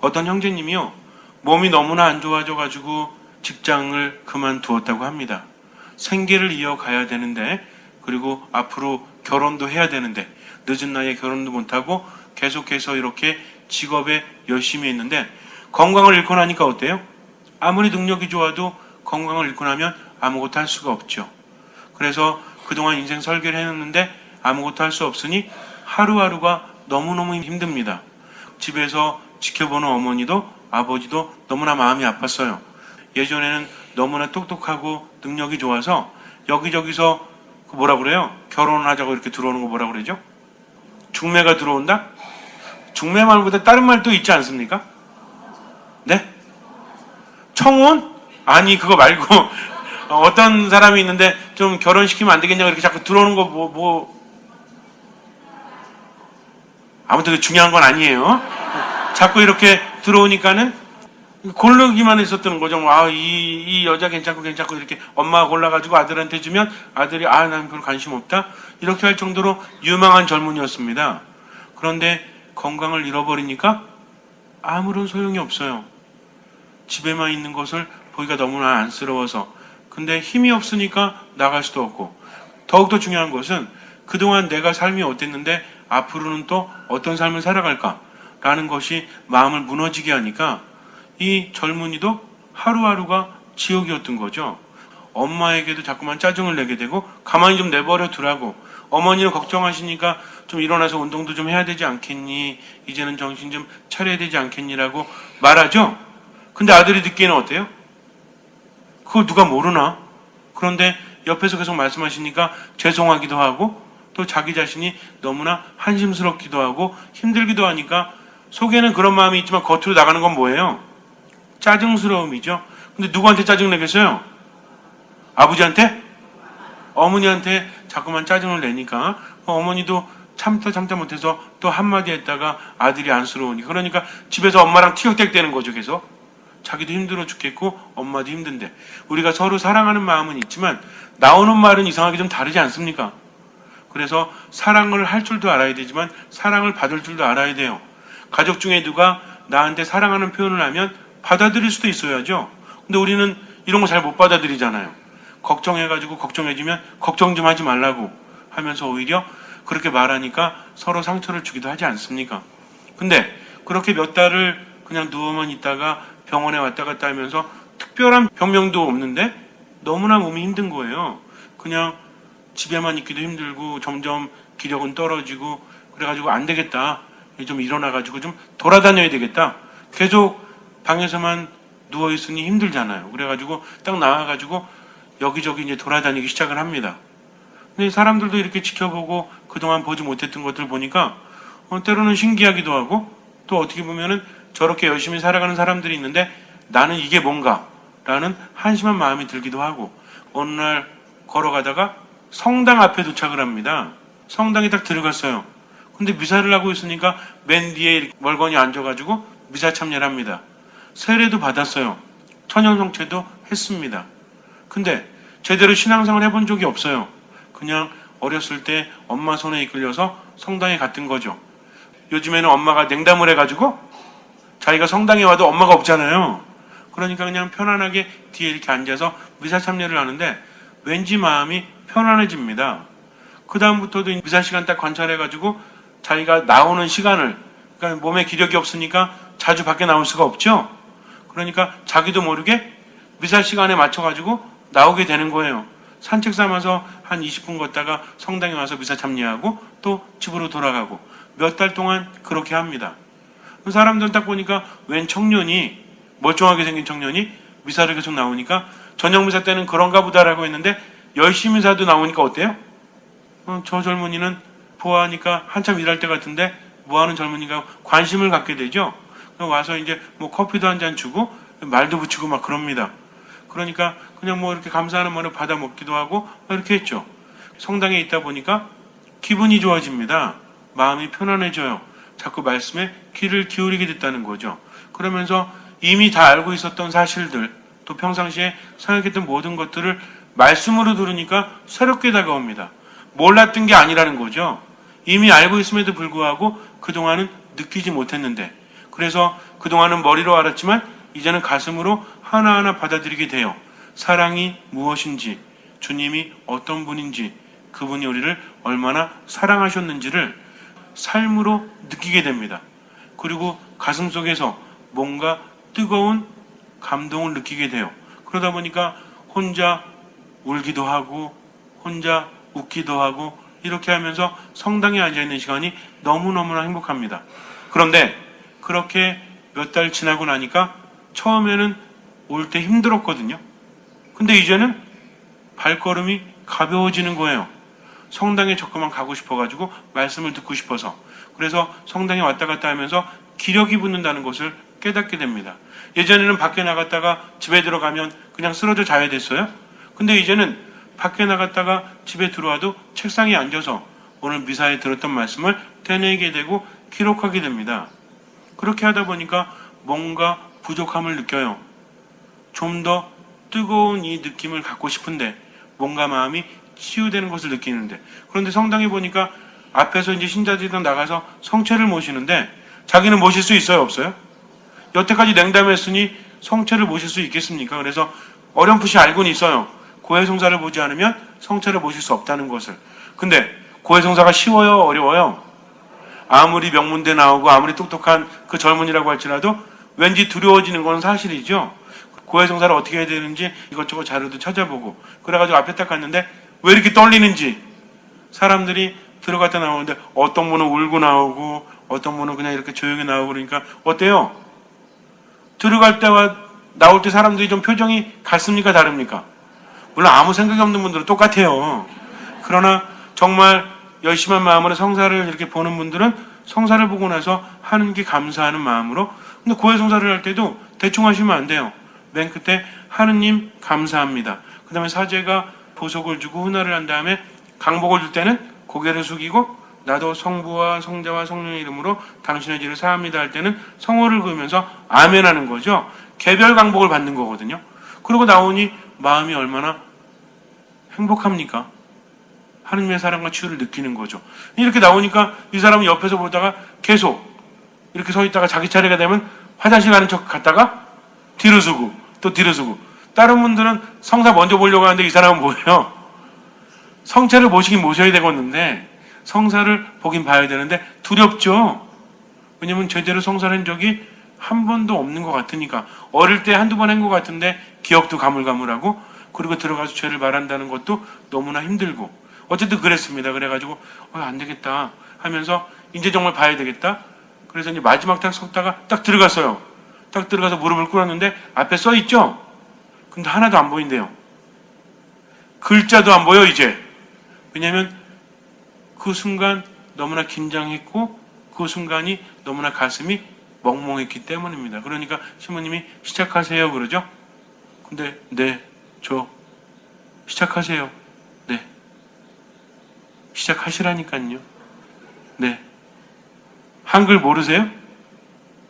어떤 형제님이요, 몸이 너무나 안 좋아져가지고 직장을 그만두었다고 합니다. 생계를 이어가야 되는데, 그리고 앞으로 결혼도 해야 되는데, 늦은 나이에 결혼도 못하고 계속해서 이렇게 직업에 열심히 했는데 건강을 잃고 나니까 어때요? 아무리 능력이 좋아도 건강을 잃고 나면 아무것도 할 수가 없죠. 그래서 그동안 인생 설계를 해놨는데 아무것도 할 수 없으니 하루하루가 너무너무 힘듭니다. 집에서 지켜보는 어머니도 아버지도 너무나 마음이 아팠어요. 예전에는 너무나 똑똑하고 능력이 좋아서 여기저기서 뭐라 그래요? 결혼하자고 이렇게 들어오는 거 뭐라 그러죠? 중매가 들어온다? 중매 말보다 다른 말도 있지 않습니까? 네? 청혼? 아니 그거 말고 어떤 사람이 있는데 좀 결혼시키면 안 되겠냐고 이렇게 자꾸 들어오는 거 아무튼 중요한 건 아니에요. 자꾸 이렇게 들어오니까는 고르기만 했었던 거죠. 이 여자 괜찮고 이렇게 엄마가 골라가지고 아들한테 주면 아들이 난 별로 관심 없다 이렇게 할 정도로 유망한 젊은이였습니다. 그런데 건강을 잃어버리니까 아무런 소용이 없어요. 집에만 있는 것을 보기가 너무나 안쓰러워서. 근데 힘이 없으니까 나갈 수도 없고, 더욱더 중요한 것은 그동안 내가 삶이 어땠는데 앞으로는 또 어떤 삶을 살아갈까 라는 것이 마음을 무너지게 하니까 이 젊은이도 하루하루가 지옥이었던 거죠. 엄마에게도 자꾸만 짜증을 내게 되고 가만히 좀 내버려 두라고, 어머니는 걱정하시니까 좀 일어나서 운동도 좀 해야 되지 않겠니, 이제는 정신 좀 차려야 되지 않겠니라고 말하죠. 근데 아들이 듣기에는 어때요? 그걸 누가 모르나? 그런데 옆에서 계속 말씀하시니까 죄송하기도 하고 또 자기 자신이 너무나 한심스럽기도 하고 힘들기도 하니까 속에는 그런 마음이 있지만 겉으로 나가는 건 뭐예요? 짜증스러움이죠. 근데 누구한테 짜증 내겠어요? 아버지한테? 어머니한테 자꾸만 짜증을 내니까 어머니도 참다 못해서 또 한마디 했다가 아들이 안쓰러우니, 그러니까 집에서 엄마랑 티격태격되는 거죠. 계속 자기도 힘들어 죽겠고 엄마도 힘든데, 우리가 서로 사랑하는 마음은 있지만 나오는 말은 이상하게 좀 다르지 않습니까? 그래서 사랑을 할 줄도 알아야 되지만 사랑을 받을 줄도 알아야 돼요. 가족 중에 누가 나한테 사랑하는 표현을 하면 받아들일 수도 있어야죠. 근데 우리는 이런 거 잘 못 받아들이잖아요. 걱정해가지고 걱정해지면 걱정 좀 하지 말라고 하면서 오히려 그렇게 말하니까 서로 상처를 주기도 하지 않습니까? 근데 그렇게 몇 달을 그냥 누워만 있다가 병원에 왔다 갔다 하면서 특별한 병명도 없는데 너무나 몸이 힘든 거예요. 그냥 집에만 있기도 힘들고 점점 기력은 떨어지고, 그래가지고 안 되겠다, 좀 일어나가지고 좀 돌아다녀야 되겠다. 계속 방에서만 누워있으니 힘들잖아요. 그래가지고 딱 나와가지고 여기저기 이제 돌아다니기 시작을 합니다. 근데 사람들도 이렇게 지켜보고 그동안 보지 못했던 것들 보니까 때로는 신기하기도 하고, 또 어떻게 보면은 저렇게 열심히 살아가는 사람들이 있는데 나는 이게 뭔가 라는 한심한 마음이 들기도 하고, 어느 날 걸어가다가 성당 앞에 도착을 합니다. 성당에 딱 들어갔어요. 근데 미사를 하고 있으니까 맨 뒤에 멀거니 앉아가지고 미사 참여를 합니다. 세례도 받았어요. 천연성체도 했습니다. 근데 제대로 신앙생활 해본 적이 없어요. 그냥 어렸을 때 엄마 손에 이끌려서 성당에 갔던 거죠. 요즘에는 엄마가 냉담을 해가지고 자기가 성당에 와도 엄마가 없잖아요. 그러니까 그냥 편안하게 뒤에 이렇게 앉아서 미사 참여를 하는데 왠지 마음이 편안해집니다. 그 다음부터도 미사 시간 딱 관찰해가지고 자기가 나오는 시간을, 그러니까 몸에 기력이 없으니까 자주 밖에 나올 수가 없죠. 그러니까 자기도 모르게 미사 시간에 맞춰가지고 나오게 되는 거예요. 산책 삼아서 한 20분 걷다가 성당에 와서 미사 참여하고 또 집으로 돌아가고 몇 달 동안 그렇게 합니다. 사람들 딱 보니까 웬 청년이, 멀쩡하게 생긴 청년이 미사를 계속 나오니까 저녁 미사 때는 그런가 보다라고 했는데 10시 미사도 나오니까 어때요? 저 젊은이는 보아하니까 한참 일할 때 같은데 뭐하는 젊은이가 관심을 갖게 되죠. 와서 이제 뭐 커피도 한 잔 주고 말도 붙이고 막 그럽니다. 그러니까 그냥 뭐 이렇게 감사하는 마음을 받아 먹기도 하고 이렇게 했죠. 성당에 있다 보니까 기분이 좋아집니다. 마음이 편안해져요. 자꾸 말씀에 귀를 기울이게 됐다는 거죠. 그러면서 이미 다 알고 있었던 사실들, 또 평상시에 생각했던 모든 것들을 말씀으로 들으니까 새롭게 다가옵니다. 몰랐던 게 아니라는 거죠. 이미 알고 있음에도 불구하고 그동안은 느끼지 못했는데, 그래서 그동안은 머리로 알았지만 이제는 가슴으로 하나하나 받아들이게 돼요. 사랑이 무엇인지, 주님이 어떤 분인지, 그분이 우리를 얼마나 사랑하셨는지를 삶으로 느끼게 됩니다. 그리고 가슴속에서 뭔가 뜨거운 감동을 느끼게 돼요. 그러다 보니까 혼자 울기도 하고 혼자 웃기도 하고 이렇게 하면서 성당에 앉아있는 시간이 너무너무나 행복합니다. 그런데 그렇게 몇 달 지나고 나니까 처음에는 올 때 힘들었거든요. 근데 이제는 발걸음이 가벼워지는 거예요. 성당에 조금만 가고 싶어가지고 말씀을 듣고 싶어서. 그래서 성당에 왔다 갔다 하면서 기력이 붙는다는 것을 깨닫게 됩니다. 예전에는 밖에 나갔다가 집에 들어가면 그냥 쓰러져 자야 됐어요. 근데 이제는 밖에 나갔다가 집에 들어와도 책상에 앉아서 오늘 미사에 들었던 말씀을 되뇌게 되고 기록하게 됩니다. 그렇게 하다 보니까 뭔가 부족함을 느껴요. 좀 더 뜨거운 이 느낌을 갖고 싶은데 뭔가 마음이 치유되는 것을 느끼는데, 그런데 성당에 보니까 앞에서 이제 신자들이 나가서 성체를 모시는데 자기는 모실 수 있어요, 없어요? 여태까지 냉담했으니 성체를 모실 수 있겠습니까? 그래서 어렴풋이 알고는 있어요. 고해성사를 보지 않으면 성체를 모실 수 없다는 것을. 근데 고해성사가 쉬워요, 어려워요? 아무리 명문대 나오고 아무리 똑똑한 그 젊은이라고 할지라도 왠지 두려워지는 건 사실이죠. 고해성사를 어떻게 해야 되는지 이것저것 자료도 찾아보고 그래가지고 앞에 딱 갔는데 왜 이렇게 떨리는지, 사람들이 들어갔다 나오는데 어떤 분은 울고 나오고 어떤 분은 그냥 이렇게 조용히 나오고, 그러니까 어때요? 들어갈 때와 나올 때 사람들이 좀 표정이 같습니까, 다릅니까? 물론 아무 생각이 없는 분들은 똑같아요. 그러나 정말 열심한 마음으로 성사를 이렇게 보는 분들은 성사를 보고 나서 하는 게 감사하는 마음으로. 근데 고해성사를 할 때도 대충 하시면 안 돼요. 맨 끝에 하느님 감사합니다. 그 다음에 사제가 보석을 주고 훈화를 한 다음에 강복을 줄 때는 고개를 숙이고 나도 성부와 성자와 성령의 이름으로 당신의 죄를 사합니다 할 때는 성호를 그으면서 아멘 하는 거죠. 개별 강복을 받는 거거든요. 그러고 나오니 마음이 얼마나 행복합니까? 하느님의 사랑과 치유를 느끼는 거죠. 이렇게 나오니까 이 사람은 옆에서 보다가 계속 이렇게 서 있다가 자기 차례가 되면 화장실 가는 척 갔다가 뒤로 서고 또 뒤로 서고. 다른 분들은 성사 먼저 보려고 하는데 이 사람은 뭐예요? 성체를 모시긴 모셔야 되겠는데 성사를 보긴 봐야 되는데 두렵죠. 왜냐면 제대로 성사를 한 적이 한 번도 없는 것 같으니까. 어릴 때 한두 번 한 것 같은데 기억도 가물가물하고, 그리고 들어가서 죄를 말한다는 것도 너무나 힘들고. 어쨌든 그랬습니다. 그래가지고 안 되겠다 하면서 이제 정말 봐야 되겠다. 그래서 이제 마지막 딱 섰다가 딱 들어갔어요. 딱 들어가서 무릎을 꿇었는데 앞에 써 있죠? 근데 하나도 안 보인대요. 글자도 안 보여 이제. 왜냐하면 그 순간 너무나 긴장했고 그 순간이 너무나 가슴이 멍멍했기 때문입니다. 그러니까 신부님이 시작하세요 그러죠? 근데 네, 저 시작하세요. 네. 시작하시라니까요. 네. 한글 모르세요?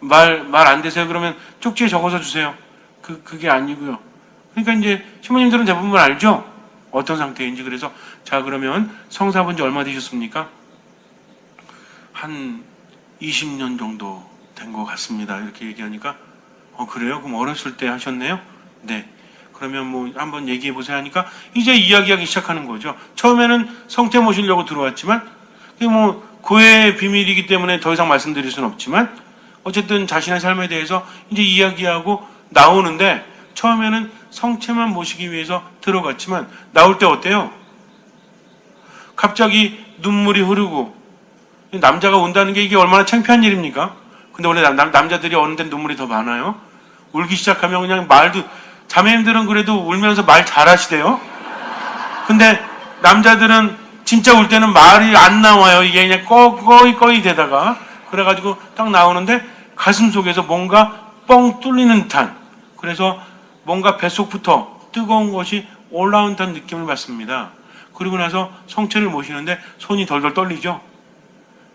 말 안 되세요? 그러면 쪽지에 적어서 주세요. 그게 아니고요. 그러니까 이제 신부님들은 대부분 알죠? 어떤 상태인지. 그래서 자, 그러면 성사 본 지 얼마 되셨습니까? 한 20년 정도 된 것 같습니다. 이렇게 얘기하니까 그래요? 그럼 어렸을 때 하셨네요? 네. 그러면 뭐 한번 얘기해 보세요 하니까 이제 이야기하기 시작하는 거죠. 처음에는 성체 모시려고 들어왔지만 그게 뭐 고해의 비밀이기 때문에 더 이상 말씀드릴 수는 없지만 어쨌든 자신의 삶에 대해서 이제 이야기하고 나오는데, 처음에는 성체만 모시기 위해서 들어갔지만 나올 때 어때요? 갑자기 눈물이 흐르고. 남자가 운다는 게 이게 얼마나 창피한 일입니까? 근데 원래 남자들이 어느 때 눈물이 더 많아요. 울기 시작하면 그냥 말도, 자매님들은 그래도 울면서 말 잘하시대요. 근데 남자들은 진짜 울 때는 말이 안 나와요. 이게 그냥 꺼이 되다가. 그래가지고 딱 나오는데 가슴 속에서 뭔가 뻥 뚫리는 듯한, 그래서 뭔가 뱃속부터 뜨거운 것이 올라온 듯한 느낌을 받습니다. 그리고 나서 성체를 모시는데 손이 덜덜 떨리죠.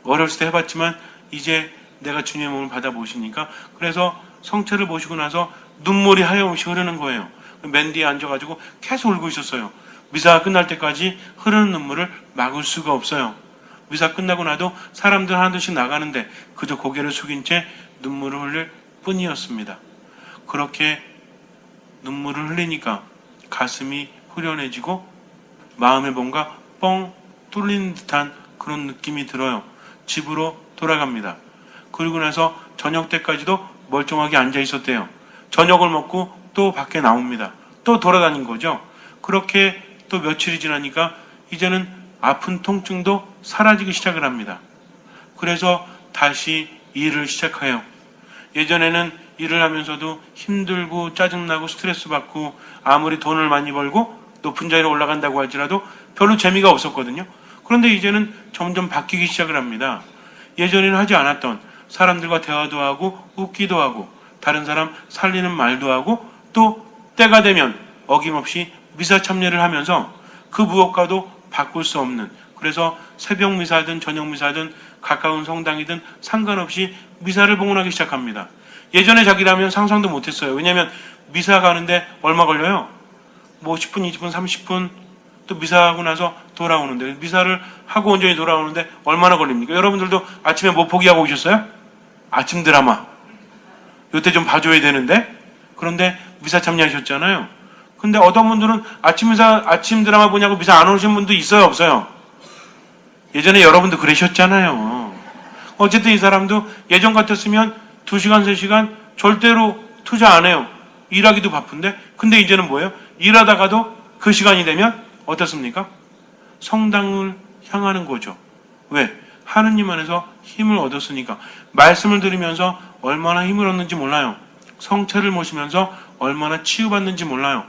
어렸을 때 해봤지만 이제 내가 주님의 몸을 받아 모시니까. 그래서 성체를 모시고 나서 눈물이 하염없이 흐르는 거예요. 맨 뒤에 앉아가지고 계속 울고 있었어요. 미사가 끝날 때까지 흐르는 눈물을 막을 수가 없어요. 미사 끝나고 나도 사람들 하나둘씩 나가는데 그저 고개를 숙인 채 눈물을 흘릴 뿐이었습니다. 그렇게 눈물을 흘리니까 가슴이 후련해지고 마음에 뭔가 뻥 뚫리는 듯한 그런 느낌이 들어요. 집으로 돌아갑니다. 그리고 나서 저녁 때까지도 멀쩡하게 앉아 있었대요. 저녁을 먹고 또 밖에 나옵니다. 또 돌아다닌 거죠. 그렇게 또 며칠이 지나니까 이제는 아픈 통증도 사라지기 시작을 합니다. 그래서 다시 일을 시작해요. 예전에는 일을 하면서도 힘들고 짜증나고 스트레스 받고 아무리 돈을 많이 벌고 높은 자리로 올라간다고 할지라도 별로 재미가 없었거든요. 그런데 이제는 점점 바뀌기 시작을 합니다. 예전에는 하지 않았던 사람들과 대화도 하고 웃기도 하고 다른 사람 살리는 말도 하고 또 때가 되면 어김없이 미사 참여를 하면서 그 무엇과도 바꿀 수 없는, 그래서 새벽 미사든 저녁 미사든 가까운 성당이든 상관없이 미사를 봉헌하기 시작합니다. 예전에 자기라면 상상도 못했어요. 왜냐하면 미사 가는데 얼마 걸려요? 뭐 10분, 20분, 30분 또 미사하고 나서 돌아오는데, 미사를 하고 온전히 돌아오는데 얼마나 걸립니까? 여러분들도 아침에 뭐 포기하고 오셨어요? 아침 드라마. 요때 좀 봐줘야 되는데. 그런데 미사 참여하셨잖아요. 근데 어떤 분들은 아침 드라마 보냐고 미사 안 오신 분도 있어요, 없어요? 예전에 여러분도 그러셨잖아요. 어쨌든 이 사람도 예전 같았으면 2시간, 3시간 절대로 투자 안 해요. 일하기도 바쁜데. 근데 이제는 뭐예요? 일하다가도 그 시간이 되면 어떻습니까? 성당을 향하는 거죠. 왜? 하느님 안에서 힘을 얻었으니까. 말씀을 들으면서 얼마나 힘을 얻는지 몰라요. 성체를 모시면서 얼마나 치유받는지 몰라요.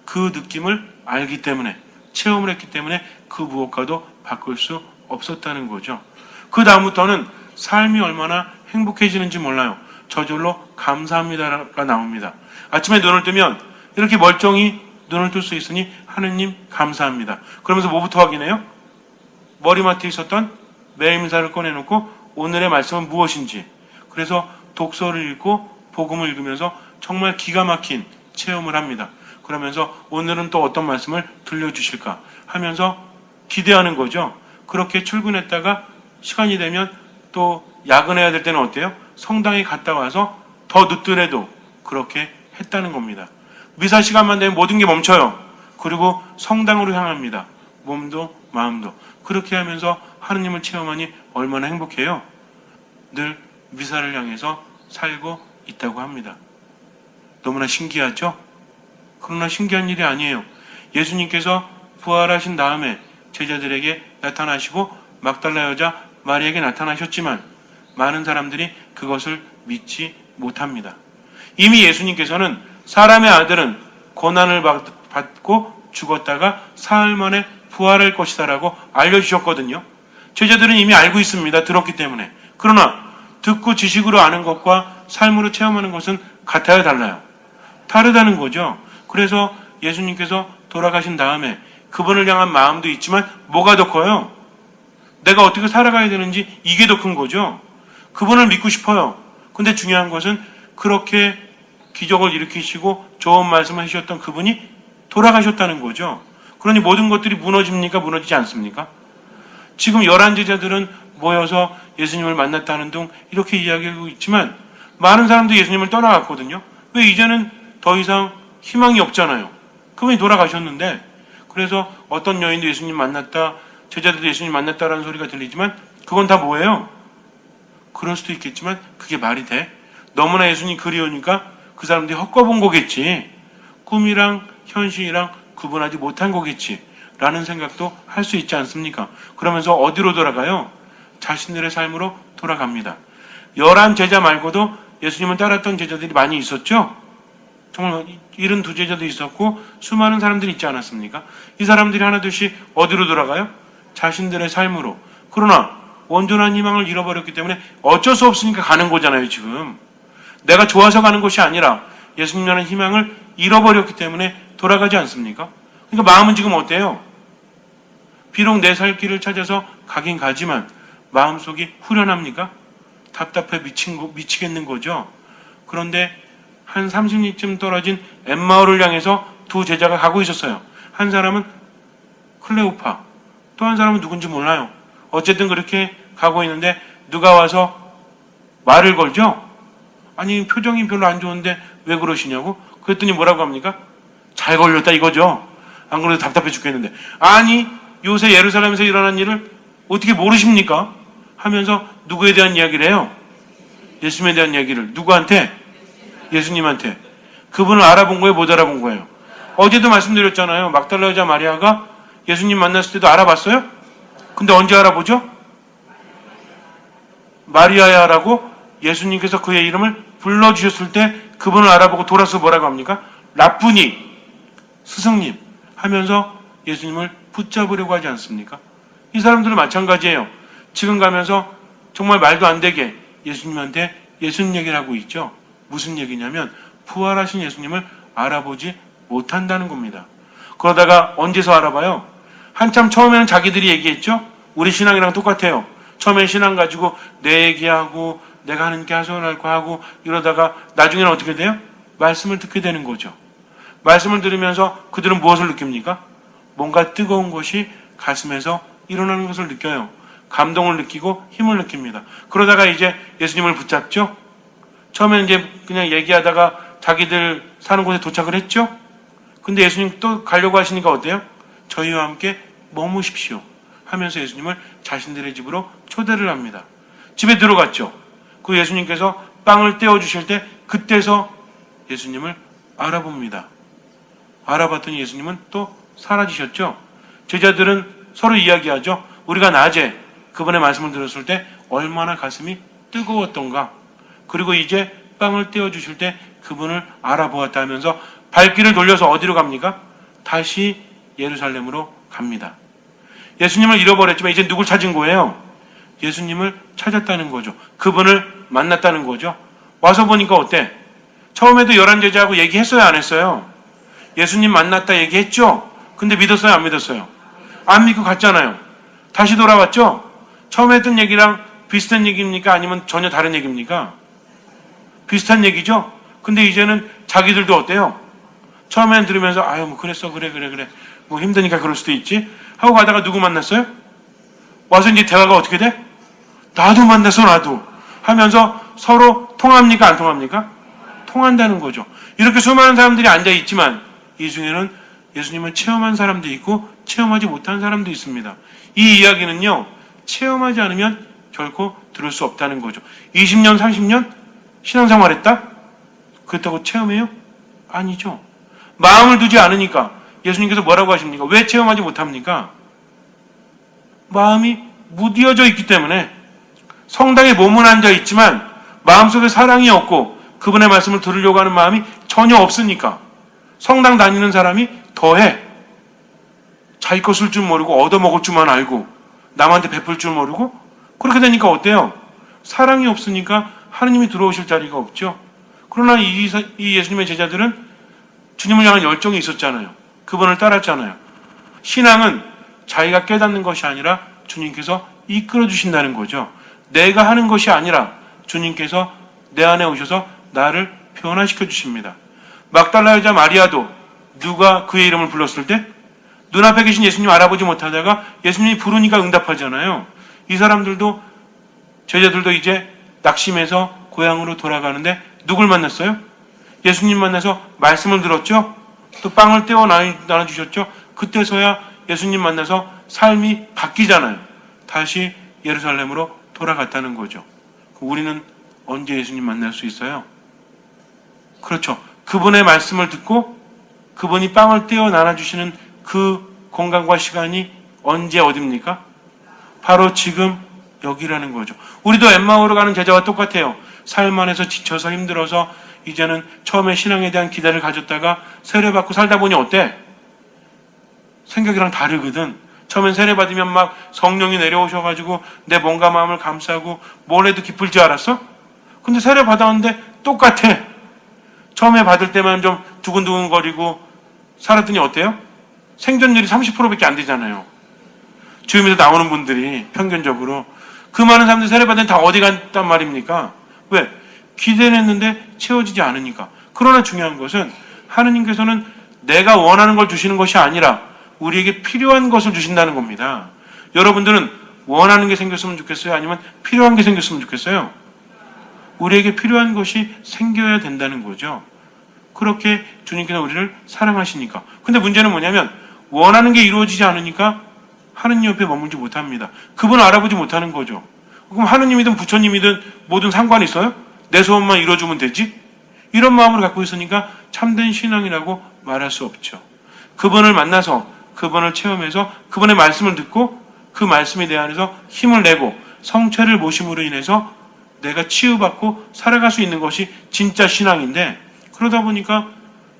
그 느낌을 알기 때문에, 체험을 했기 때문에 그 무엇과도 바꿀 수 없었다는 거죠. 그 다음부터는 삶이 얼마나 행복해지는지 몰라요. 저절로 감사합니다가 나옵니다. 아침에 눈을 뜨면 이렇게 멀쩡히 눈을 뜰 수 있으니 하느님 감사합니다. 그러면서 뭐부터 확인해요? 머리맡에 있었던 매일미사를 꺼내놓고 오늘의 말씀은 무엇인지, 그래서 독서를 읽고 복음을 읽으면서 정말 기가 막힌 체험을 합니다. 그러면서 오늘은 또 어떤 말씀을 들려주실까 하면서 기대하는 거죠. 그렇게 출근했다가 시간이 되면 또 야근해야 될 때는 어때요? 성당에 갔다 와서 더 늦더라도 그렇게 했다는 겁니다. 미사 시간만 되면 모든 게 멈춰요. 그리고 성당으로 향합니다. 몸도 마음도. 그렇게 하면서 하느님을 체험하니 얼마나 행복해요. 늘 미사를 향해서 살고 있다고 합니다. 너무나 신기하죠? 그러나 신기한 일이 아니에요. 예수님께서 부활하신 다음에 제자들에게 나타나시고 막달라 여자 마리에게 나타나셨지만 많은 사람들이 그것을 믿지 못합니다. 이미 예수님께서는 사람의 아들은 고난을 받고 죽었다가 사흘 만에 부활할 것이다라고 알려주셨거든요. 제자들은 이미 알고 있습니다. 들었기 때문에. 그러나 듣고 지식으로 아는 것과 삶으로 체험하는 것은 같아요, 달라요? 다르다는 거죠. 그래서 예수님께서 돌아가신 다음에 그분을 향한 마음도 있지만 뭐가 더 커요? 내가 어떻게 살아가야 되는지 이게 더 큰 거죠. 그분을 믿고 싶어요. 근데 중요한 것은 그렇게 기적을 일으키시고 좋은 말씀을 해주셨던 그분이 돌아가셨다는 거죠. 그러니 모든 것들이 무너집니까? 무너지지 않습니까? 지금 11제자들은 모여서 예수님을 만났다는 등 이렇게 이야기하고 있지만 많은 사람들이 예수님을 떠나갔거든요. 왜? 이제는 더 이상 희망이 없잖아요. 그분이 돌아가셨는데. 그래서 어떤 여인도 예수님 만났다, 제자들도 예수님 만났다라는 소리가 들리지만 그건 다 뭐예요? 그럴 수도 있겠지만 그게 말이 돼? 너무나 예수님 그리우니까 그 사람들이 헛거본 거겠지. 꿈이랑 현실이랑 구분하지 못한 거겠지. 라는 생각도 할 수 있지 않습니까? 그러면서 어디로 돌아가요? 자신들의 삶으로 돌아갑니다. 11제자 말고도 예수님을 따랐던 제자들이 많이 있었죠? 정말 72제자도 있었고 수많은 사람들이 있지 않았습니까? 이 사람들이 하나둘씩 어디로 돌아가요? 자신들의 삶으로. 그러나 온전한 희망을 잃어버렸기 때문에 어쩔 수 없으니까 가는 거잖아요, 지금. 내가 좋아서 가는 것이 아니라 예수님이라는 희망을 잃어버렸기 때문에 돌아가지 않습니까? 그러니까 마음은 지금 어때요? 비록 내 살 길을 찾아서 가긴 가지만 마음속이 후련합니까? 답답해 미치겠는 거죠. 그런데 한 30리쯤 떨어진 엠마오를 향해서 두 제자가 가고 있었어요. 한 사람은 클레오파, 또 한 사람은 누군지 몰라요. 어쨌든 그렇게 가고 있는데 누가 와서 말을 걸죠? 아니 표정이 별로 안 좋은데 왜 그러시냐고. 그랬더니 뭐라고 합니까? 잘 걸렸다 이거죠. 안 그래도 답답해 죽겠는데. 아니 요새 예루살렘에서 일어난 일을 어떻게 모르십니까? 하면서 누구에 대한 이야기를 해요? 예수님에 대한 이야기를. 누구한테? 예수님한테. 그분을 알아본 거예요? 못 알아본 거예요? 어제도 말씀드렸잖아요. 막달라 여자 마리아가 예수님 만났을 때도 알아봤어요? 근데 언제 알아보죠? 마리아야라고 예수님께서 그의 이름을 불러주셨을 때 그분을 알아보고 돌아서 뭐라고 합니까? 라쁘니, 스승님 하면서 예수님을 붙잡으려고 하지 않습니까? 이 사람들은 마찬가지예요. 지금 가면서 정말 말도 안 되게 예수님한테 예수님 얘기를 하고 있죠. 무슨 얘기냐면 부활하신 예수님을 알아보지 못한다는 겁니다. 그러다가 언제서 알아봐요? 한참 처음에는 자기들이 얘기했죠. 우리 신앙이랑 똑같아요. 처음엔 신앙 가지고 내 얘기하고 내가 하나님께 하소연할 거 하고 이러다가 나중에는 어떻게 돼요? 말씀을 듣게 되는 거죠. 말씀을 들으면서 그들은 무엇을 느낍니까? 뭔가 뜨거운 것이 가슴에서 일어나는 것을 느껴요. 감동을 느끼고 힘을 느낍니다. 그러다가 이제 예수님을 붙잡죠. 처음에는 이제 그냥 얘기하다가 자기들 사는 곳에 도착을 했죠. 근데 예수님 또 가려고 하시니까 어때요? 저희와 함께 머무십시오 하면서 예수님을 자신들의 집으로 초대를 합니다. 집에 들어갔죠. 그 예수님께서 빵을 떼어주실 때 그때서 예수님을 알아봅니다. 알아봤더니 예수님은 또 사라지셨죠. 제자들은 서로 이야기하죠. 우리가 낮에 그분의 말씀을 들었을 때 얼마나 가슴이 뜨거웠던가. 그리고 이제 빵을 떼어주실 때 그분을 알아보았다 하면서 발길을 돌려서 어디로 갑니까? 다시 예루살렘으로 갑니다. 예수님을 잃어버렸지만 이제 누굴 찾은 거예요? 예수님을 찾았다는 거죠. 그분을 만났다는 거죠. 와서 보니까 어때? 처음에도 11제자하고 얘기했어요? 안 했어요? 예수님 만났다 얘기했죠? 근데 믿었어요? 안 믿었어요? 안 믿고 갔잖아요. 다시 돌아왔죠? 처음에 했던 얘기랑 비슷한 얘기입니까? 아니면 전혀 다른 얘기입니까? 비슷한 얘기죠? 근데 이제는 자기들도 어때요? 처음에는 들으면서 아유 뭐 그랬어 그래 뭐 힘드니까 그럴 수도 있지 하고 가다가 누구 만났어요? 와서 이제 대화가 어떻게 돼? 나도 만났어 나도 하면서 서로 통합니까 안 통합니까? 통한다는 거죠. 이렇게 수많은 사람들이 앉아있지만 이 중에는 예수님을 체험한 사람도 있고 체험하지 못한 사람도 있습니다. 이 이야기는요 체험하지 않으면 결코 들을 수 없다는 거죠. 20년 30년 신앙생활했다? 그렇다고 체험해요? 아니죠. 마음을 두지 않으니까 예수님께서 뭐라고 하십니까? 왜 체험하지 못합니까? 마음이 무디어져 있기 때문에. 성당에 몸은 앉아 있지만 마음속에 사랑이 없고 그분의 말씀을 들으려고 하는 마음이 전혀 없으니까. 성당 다니는 사람이 더해. 자기 거 쓸 줄 모르고 얻어먹을 줄만 알고 남한테 베풀 줄 모르고 그렇게 되니까 어때요? 사랑이 없으니까 하느님이 들어오실 자리가 없죠. 그러나 이 예수님의 제자들은 주님을 향한 열정이 있었잖아요. 그분을 따랐잖아요. 신앙은 자기가 깨닫는 것이 아니라 주님께서 이끌어 주신다는 거죠. 내가 하는 것이 아니라 주님께서 내 안에 오셔서 나를 변화시켜 주십니다. 막달라 여자 마리아도 누가 그의 이름을 불렀을 때 눈앞에 계신 예수님 알아보지 못하다가 예수님이 부르니까 응답하잖아요. 이 사람들도 제자들도 이제 낙심해서 고향으로 돌아가는데 누굴 만났어요? 예수님 만나서 말씀을 들었죠? 또 빵을 떼어 나눠주셨죠? 그때서야 예수님 만나서 삶이 바뀌잖아요. 다시 예루살렘으로 돌아갔다는 거죠. 우리는 언제 예수님 만날 수 있어요? 그렇죠. 그분의 말씀을 듣고 그분이 빵을 떼어 나눠주시는 그 공간과 시간이 언제 어딥니까? 바로 지금 여기라는 거죠. 우리도 엠마오로 가는 제자와 똑같아요. 삶 안에서 지쳐서 힘들어서 이제는 처음에 신앙에 대한 기대를 가졌다가 세례받고 살다 보니 어때? 생각이랑 다르거든. 처음엔 세례받으면 막 성령이 내려오셔가지고 내 몸과 마음을 감싸고 뭘 해도 기쁠 줄 알았어? 근데 세례받았는데 똑같아. 처음에 받을 때만 좀 두근두근거리고 살았더니 어때요? 생존율이 30%밖에 안 되잖아요. 주임에서 나오는 분들이 평균적으로. 그 많은 사람들 세례받은 다 어디 갔단 말입니까? 왜? 기대는 했는데 채워지지 않으니까. 그러나 중요한 것은 하느님께서는 내가 원하는 걸 주시는 것이 아니라 우리에게 필요한 것을 주신다는 겁니다. 여러분들은 원하는 게 생겼으면 좋겠어요? 아니면 필요한 게 생겼으면 좋겠어요? 우리에게 필요한 것이 생겨야 된다는 거죠. 그렇게 주님께서 우리를 사랑하시니까. 근데 문제는 뭐냐면 원하는 게 이루어지지 않으니까 하느님 옆에 머물지 못합니다. 그분을 알아보지 못하는 거죠. 그럼 하느님이든 부처님이든 뭐든 상관 있어요? 내 소원만 이루어주면 되지? 이런 마음을 갖고 있으니까 참된 신앙이라고 말할 수 없죠. 그분을 만나서 그분을 체험해서 그분의 말씀을 듣고 그 말씀에 대해서 힘을 내고 성체를 모심으로 인해서 내가 치유받고 살아갈 수 있는 것이 진짜 신앙인데, 그러다 보니까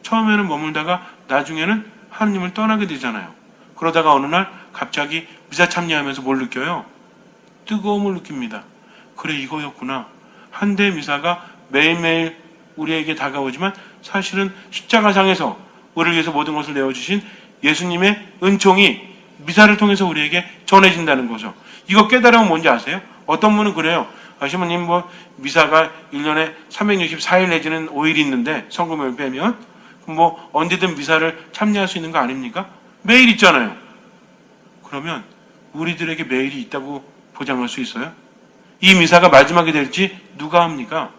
처음에는 머물다가 나중에는 하느님을 떠나게 되잖아요. 그러다가 어느 날 갑자기 미사 참여하면서 뭘 느껴요? 뜨거움을 느낍니다. 그래, 이거였구나. 한 대 미사가 매일매일 우리에게 다가오지만 사실은 십자가상에서 우리를 위해서 모든 것을 내어주신 예수님의 은총이 미사를 통해서 우리에게 전해진다는 거죠. 이거 깨달으면 뭔지 아세요? 어떤 분은 그래요. 시모님, 미사가 1년에 364일 내지는 5일 있는데, 성금을 빼면, 언제든 미사를 참여할 수 있는 거 아닙니까? 매일 있잖아요. 그러면 우리들에게 매일이 있다고 보장할 수 있어요? 이 미사가 마지막이 될지 누가 합니까?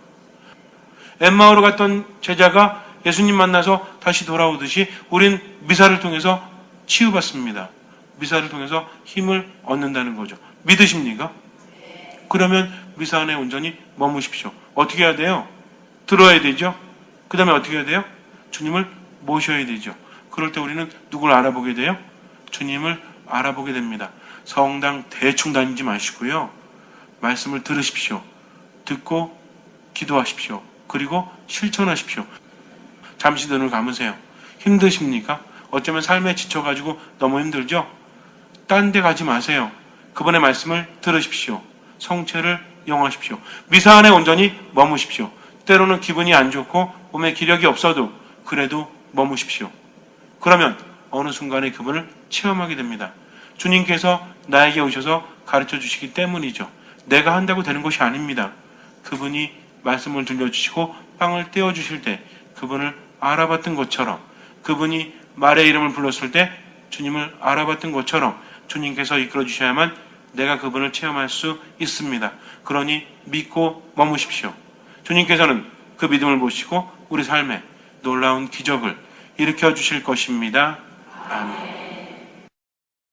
엠마오로 갔던 제자가 예수님 만나서 다시 돌아오듯이 우린 미사를 통해서 치유받습니다. 미사를 통해서 힘을 얻는다는 거죠. 믿으십니까? 그러면 미사 안에 온전히 머무십시오. 어떻게 해야 돼요? 들어야 되죠. 그 다음에 어떻게 해야 돼요? 주님을 모셔야 되죠. 그럴 때 우리는 누굴 알아보게 돼요? 주님을 알아보게 됩니다. 성당 대충 다니지 마시고요. 말씀을 들으십시오. 듣고 기도하십시오. 그리고 실천하십시오. 잠시 눈을 감으세요. 힘드십니까? 어쩌면 삶에 지쳐가지고 너무 힘들죠? 딴 데 가지 마세요. 그분의 말씀을 들으십시오. 성체를 이용하십시오. 미사 안에 온전히 머무십시오. 때로는 기분이 안 좋고 몸에 기력이 없어도 그래도 머무십시오. 그러면 어느 순간에 그분을 체험하게 됩니다. 주님께서 나에게 오셔서 가르쳐 주시기 때문이죠. 내가 한다고 되는 것이 아닙니다. 그분이 말씀을 들려주시고 빵을 떼어주실 때 그분을 알아봤던 것처럼, 그분이 말의 이름을 불렀을 때 주님을 알아봤던 것처럼 주님께서 이끌어 주셔야만 내가 그분을 체험할 수 있습니다. 그러니 믿고 머무십시오. 주님께서는 그 믿음을 보시고 우리 삶에 놀라운 기적을 일으켜 주실 것입니다. 아멘.